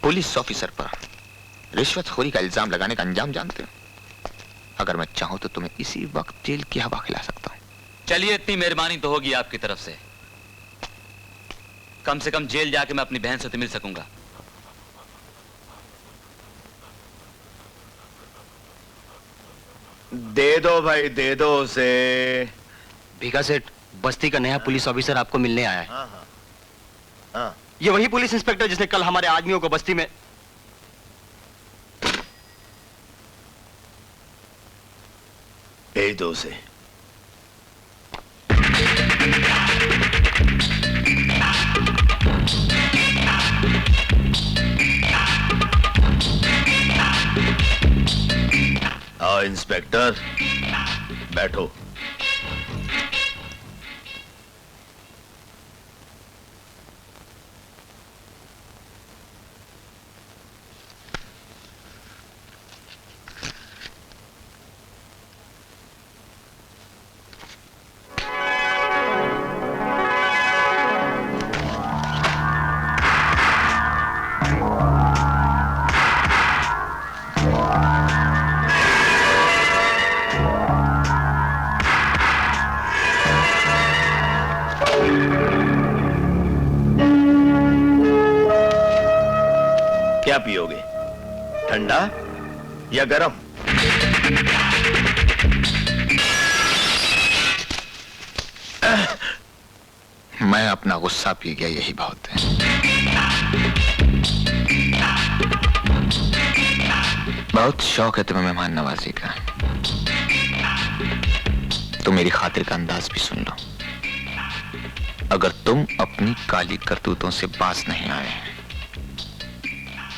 Police officer पर रिश्वतखोरी का इल्जाम लगाने का अंजाम जानते हो? अगर मैं चाहूं तो तुम्हें इसी वक्त जेल की हवा खिला सकता हूं। चलिए, इतनी मेहरबानी तो होगी आपकी तरफ से। कम से कम जेल जाके मैं अपनी बहन से तो मिल सकूंगा। दे दो भाई, दे दो उसे। भीखा सेठ, बस्ती का नया पुलिस ऑफिसर आपको मिलने आया है। हाँ, हाँ। ये वही पुलिस इंस्पेक्टर जिसने कल हमारे आदमियों को बस्ती में। भेज दो उसे। आओ इंस्पेक्टर, बैठो। क्या पियोगे, ठंडा या गरम? मैं अपना गुस्सा पी गया, यही बहुत है। बहुत शौक है तुम्हें मेहमान नवाजी का। तो मेरी खातिर का अंदाज भी सुन लो। अगर तुम अपनी काली करतूतों से बाज नहीं आए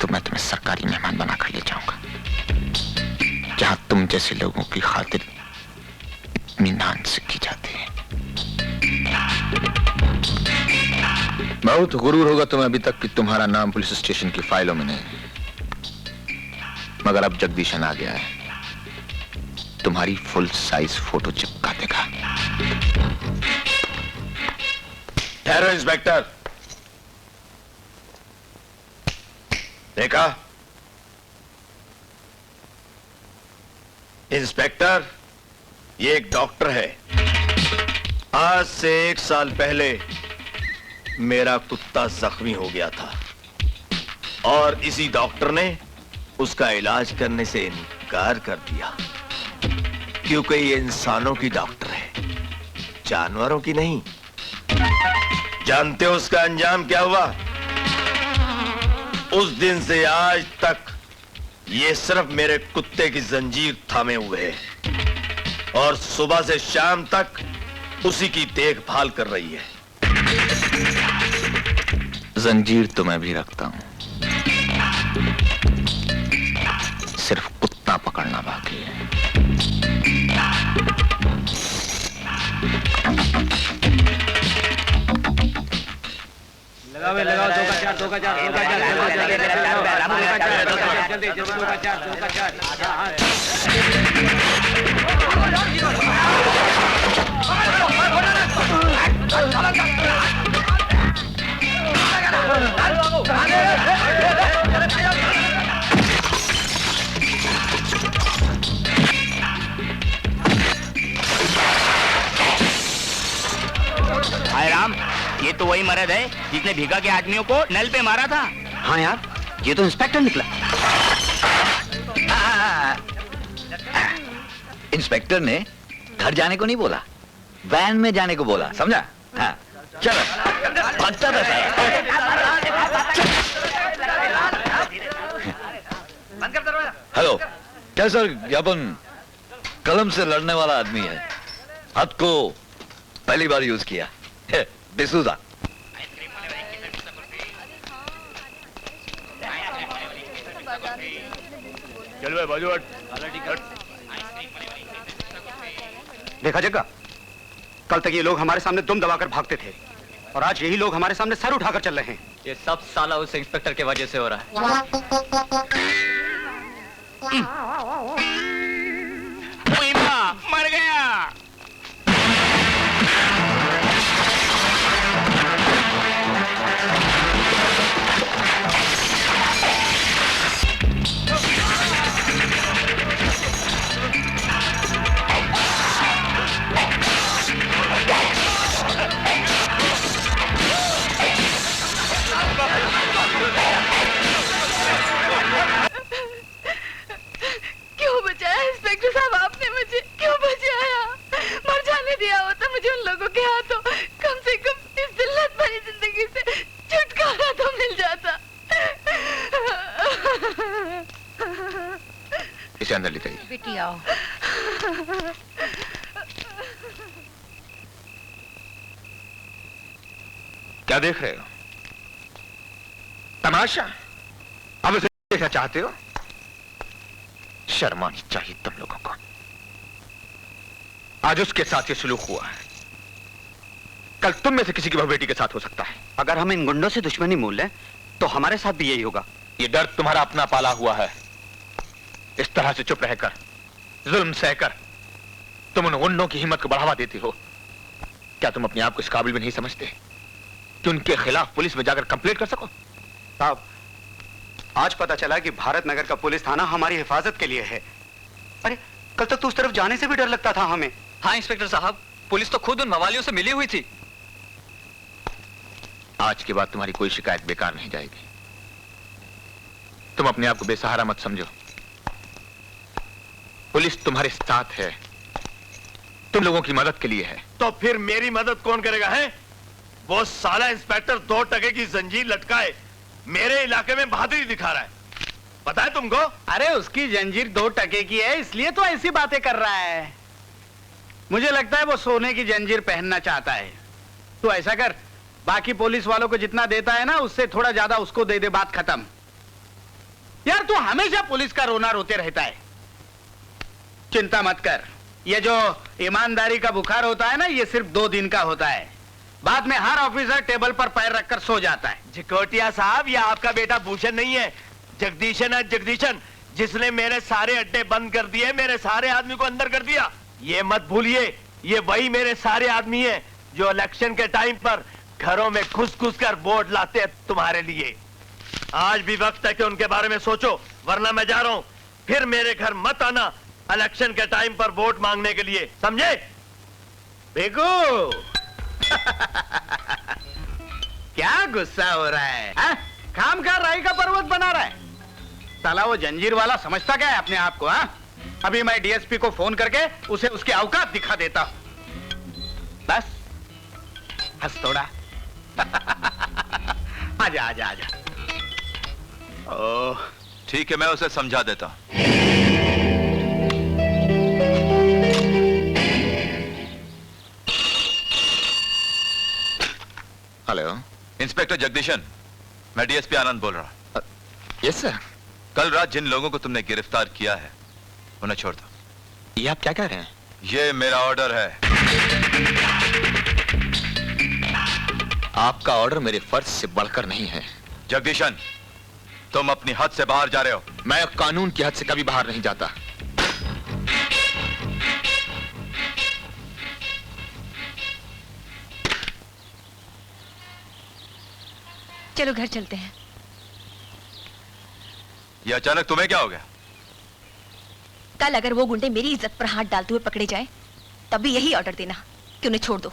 तो मैं तुम्हें सरकारी मेहमान बनाकर ले जाऊंगा, जहां तुम जैसे लोगों की खातिर इत्मीनान से की जाती है। बहुत गुरूर होगा तुम्हें अभी तक कि तुम्हारा नाम पुलिस स्टेशन की फाइलों में नहीं, मगर अब जगदीशन आ गया है, तुम्हारी फुल साइज फोटो चिपका देगा। ठहरो इंस्पेक्टर। देखा इंस्पेक्टर, ये एक डॉक्टर है। आज से 1 साल पहले मेरा कुत्ता जख्मी हो गया था और इसी डॉक्टर ने उसका इलाज करने से इनकार कर दिया, क्योंकि ये इंसानों की डॉक्टर है, जानवरों की नहीं। जानते हो उसका अंजाम क्या हुआ? उस दिन से आज तक ये सिर्फ मेरे कुत्ते की जंजीर थामे हुए है और सुबह से शाम तक उसी की देखभाल कर रही है। जंजीर तो मैं भी रखता हूं, सिर्फ कुत्ता पकड़ना बाकी है। लगाओ लगाओ, 2 का 4, 2 का 4, 2 का 4, 2 का 4, जल्दी जल्दी, 2 का 4, 2 का 4। हाय राम, ये तो वही मर्द है जिसने भीगा के आदमियों को नल पे मारा था। हाँ यार, ये तो इंस्पेक्टर निकला। इंस्पेक्टर ने घर जाने को नहीं बोला, वैन में जाने को बोला, समझा? हाँ, चलो भगता था। हेलो, क्या सर, यापन कलम से लड़ने वाला आदमी है, हाथ को पहली बार यूज किया। डिसूजा। चल भाई बाजू हट। देखा जग्गा, कल तक ये लोग हमारे सामने दुम दबाकर भागते थे और आज यही लोग हमारे सामने सर उठाकर चल रहे हैं। ये सब साला उस इंस्पेक्टर की वजह से हो रहा है। मर गया। इसे अंदर ले जाइए। बेटी आओ। क्या देख रहे हो? तमाशा? अब उसे देखना चाहते हो? शर्म आनी चाहिए तुम लोगों को। आज उसके साथ ये सलूक हुआ है, कल तुम में से किसी की बेटी के साथ हो सकता है। अगर हम इन गुंडों से दुश्मनी मोल लें तो हमारे साथ भी यही होगा। ये डर तुम्हारा अपना पाला हुआ है। इस तरह से चुप रहकर, जुल्म सहकर तुम उन गुंडों की हिम्मत को बढ़ावा देती हो। क्या तुम अपने आप को इस काबिल भी नहीं समझते कि उनके खिलाफ पुलिस में जाकर कंप्लेंट कर सको? साहब, आज पता चला कि भारत नगर का पुलिस थाना हमारी हिफाजत के लिए है। अरे कल तक तो उस तरफ जाने से भी डर लगता था हमें। हाँ इंस्पेक्टर साहब, पुलिस तो खुद उन मवालियों से मिली हुई थी। आज के बाद तुम्हारी कोई शिकायत बेकार नहीं जाएगी। तुम अपने आप को बेसहारा मत समझो। पुलिस तुम्हारे साथ है, तुम लोगों की मदद के लिए है। तो फिर मेरी मदद कौन करेगा है? वो साला इंस्पेक्टर 2 टके की जंजीर लटकाए मेरे इलाके में बहादुरी दिखा रहा है, पता है तुमको? अरे उसकी जंजीर 2 टके की है, इसलिए तो ऐसी बातें कर रहा है। मुझे लगता है वो सोने की जंजीर पहनना चाहता है। तो ऐसा कर, बाकी पुलिस वालों को जितना देता है ना, उससे थोड़ा ज्यादा उसको दे दे, बात खत्म। यार तू हमेशा पुलिस का रोना रोते रहता है। चिंता मत कर, ये जो ईमानदारी का बुखार होता है ना, ये सिर्फ 2 दिन का होता है। बाद में हर ऑफिसर टेबल पर पैर रखकर सो जाता है। झकोटिया साहब, ये आपका बेटा भूषण नहीं है, जगदीशन है, जगदीशन, जिसने मेरे सारे अड्डे बंद कर दिए, मेरे सारे आदमी को अंदर कर दिया। ये मत भूलिए, ये वही मेरे सारे आदमी हैं जो इलेक्शन के टाइम पर घरों में घुस घुस कर वोट लाते हैं तुम्हारे लिए। आज भी वक्त है कि उनके बारे में सोचो, वरना मैं जा रहा हूं। फिर मेरे घर मत आना इलेक्शन के टाइम पर वोट मांगने के लिए, समझे? देखो क्या गुस्सा हो रहा है, हा? खाम खा राई का पर्वत बना रहा है। साला वो जंजीर वाला समझता क्या है अपने आप को? हा? अभी मैं डीएसपी को फोन करके उसे उसकी औकात दिखा देता हूं। बस हंस थोड़ा। आजा आजा आजा। ओह ठीक है, मैं उसे समझा देता हूं। हेलो, इंस्पेक्टर जगदीशन, मैं डीएसपी आनंद बोल रहा हूं। Yes sir. कल रात जिन लोगों को तुमने गिरफ्तार किया है उन्हें छोड़ दो। ये आप क्या कह रहे हैं? ये मेरा ऑर्डर है। आपका ऑर्डर मेरे फर्ज से बढ़कर नहीं है। जगदीशन, तुम अपनी हद से बाहर जा रहे हो। मैं कानून की हद से कभी बाहर नहीं जाता। चलो घर चलते हैं। ये अचानक तुम्हें क्या हो गया? कल अगर वो गुंडे मेरी इज्जत पर हाथ डालते हुए पकड़े जाएं, तब भी यही ऑर्डर देना कि उन्हें छोड़ दो।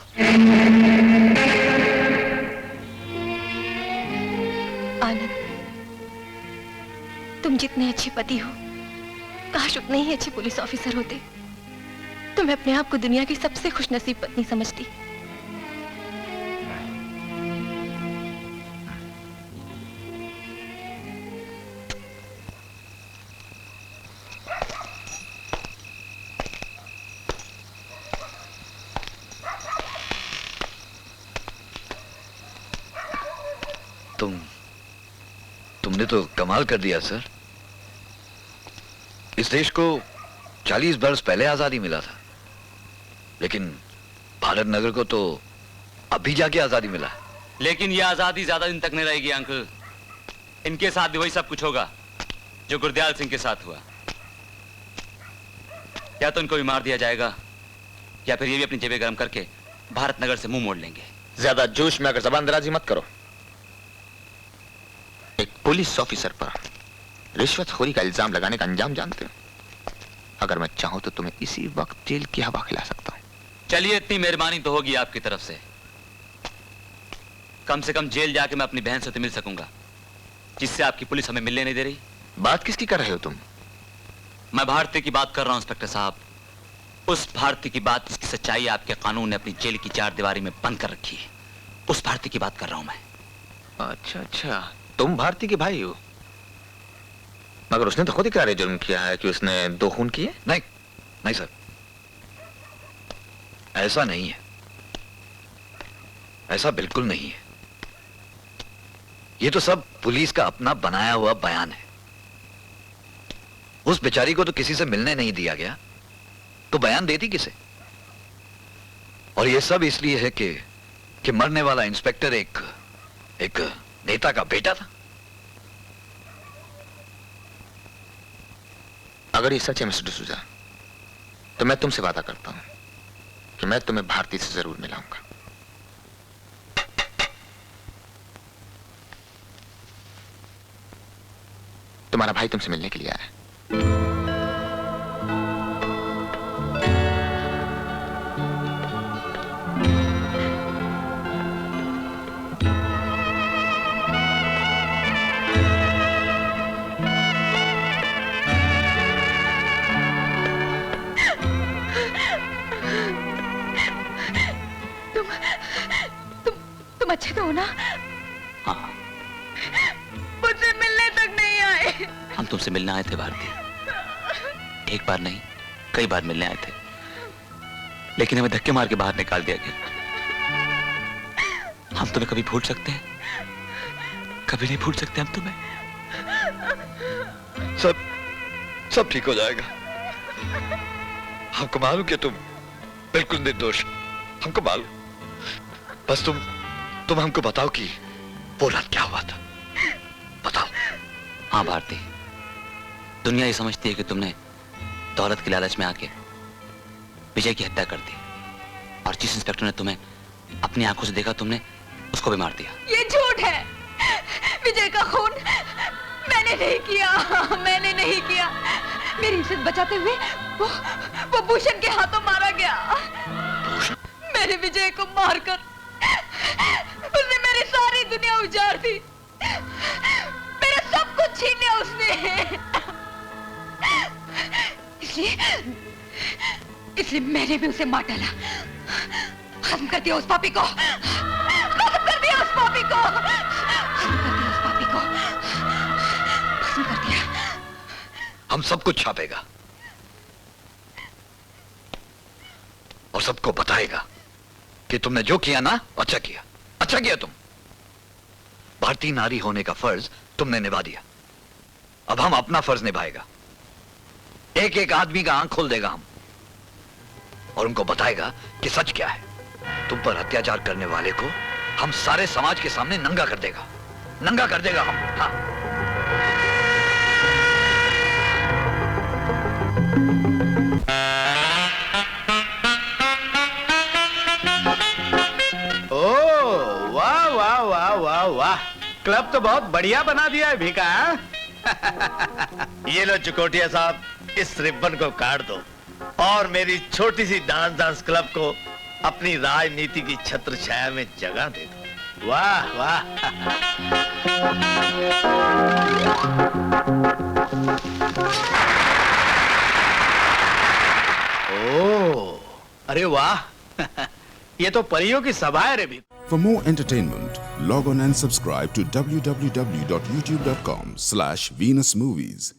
आनंद, तुम जितने अच्छे पति हो, काश उतने ही अच्छे पुलिस ऑफिसर होते तो मैं अपने आप को दुनिया की सबसे खुशनसीब पत्नी समझती। तुमने तो कमाल कर दिया सर। इस देश को 40 बरस पहले आजादी मिला था, लेकिन भारत नगर को तो अभी जाके आजादी मिला। लेकिन ये आजादी ज्यादा दिन तक नहीं रहेगी अंकल। इनके साथ भी वही सब कुछ होगा जो गुरदयाल सिंह के साथ हुआ। या तो इनको भी मार दिया जाएगा, या फिर ये भी अपनी जेबें गर्म करके भारत नगर से मुंह मोड़ लेंगे। ज्यादा जोश में आकर जबान दराजी मत करो। एक पुलिस ऑफिसर पर रिश्वतखोरी का इल्जाम लगाने का अंजाम जानते हो? अगर मैं चाहूं तो तुम्हें इसी वक्त जेल की हवा खिला सकता हूं। चलिए, इतनी मेहरबानी तो होगी आपकी तरफ से। कम से कम जेल जाके मैं अपनी बहन से तो मिल सकूंगा, जिससे आपकी पुलिस हमें मिलने नहीं दे रही। बात किसकी कर रहे हो तुम? मैं भारती की बात कर रहा हूं इंस्पेक्टर साहब। उस भारती की बात जिसकी सच्चाई आपके कानून ने अपनी जेल की 4 दीवारी में बंद कर रखी है। उस भारती की बात कर रहा हूं मैं। अच्छा अच्छा, तुम भारती के भाई हो? मगर उसने तो खुद इकरार जुर्म किया है कि उसने 2 खून किए। नहीं नहीं सर, ऐसा नहीं है, ऐसा बिल्कुल नहीं है। ये तो सब पुलिस का अपना बनाया हुआ बयान है। उस बेचारी को तो किसी से मिलने नहीं दिया गया, तो बयान देती किसे? और ये सब इसलिए है कि मरने वाला इंस्पेक्टर एक नेता का बेटा था। अगर ये सच है मिस्टर डिसूजा, तो मैं तुमसे वादा करता हूं कि मैं तुम्हें भारती से जरूर मिलाऊंगा। तुम्हारा भाई तुमसे मिलने के लिए आया है। तुम अच्छे तो हो ना? हाँ, मुझसे मिलने तक नहीं आए। हम तुमसे मिलने आए थे भारती, एक बार नहीं कई बार मिलने आए थे, लेकिन हमें धक्के मार के बाहर निकाल दिया गया। हम तुम्हें कभी भूल सकते हैं? कभी नहीं भूल सकते हम तुम्हें। सब ठीक हो जाएगा। हमको मालूम कि तुम बिल्कुल निर्दोष, हमको मालूम। बस तुम हमको बताओ कि वो रात क्या हुआ था, बताओ। हाँ भारती, दुनिया ये समझती है कि तुमने दौलत की लालच में आके विजय की हत्या कर दी, और जिस इंस्पेक्टर ने तुम्हें अपनी आंखों से देखा तुमने उसको भी मार दिया। ये झूठ है। विजय का खून मैंने नहीं किया, मैंने नहीं किया। मेरी इज्जत बचाते हुए वो भूषण के हाथों मारा गया। मैंने विजय को मारकर उसने मेरी सारी दुनिया उजाड़ दी, मेरा सब कुछ छीन लिया उसने। इसलिए मैंने भी उसे मार डाला। खत्म कर दिया उस पापी को, खत्म कर दिया उस पापी को, खत्म कर दिया उस पापी को, खत्म कर दिया। हम सब कुछ छापेगा और सबको बताएगा कि तुमने जो किया ना, अच्छा किया, अच्छा किया। तुम भारतीय नारी होने का फर्ज तुमने निभा दिया। अब हम अपना फर्ज निभाएगा। एक एक आदमी का आंख खोल देगा हम, और उनको बताएगा कि सच क्या है। तुम पर अत्याचार करने वाले को हम सारे समाज के सामने नंगा कर देगा, नंगा कर देगा हम। हाँ। ओ वाह वाह वाह वाह वाह, क्लब तो बहुत बढ़िया बना दिया है भीका। ये लो चुकोटिया साहब, इस रिबन को काट दो और मेरी छोटी सी डांस क्लब को अपनी राजनीति की छत्र छाया में जगह दे दो। वाह वाह। ओ, अरे वाह। ये तो परियों की सभा है रे भी। For more entertainment, log on and subscribe to www.youtube.com/VenusMovies.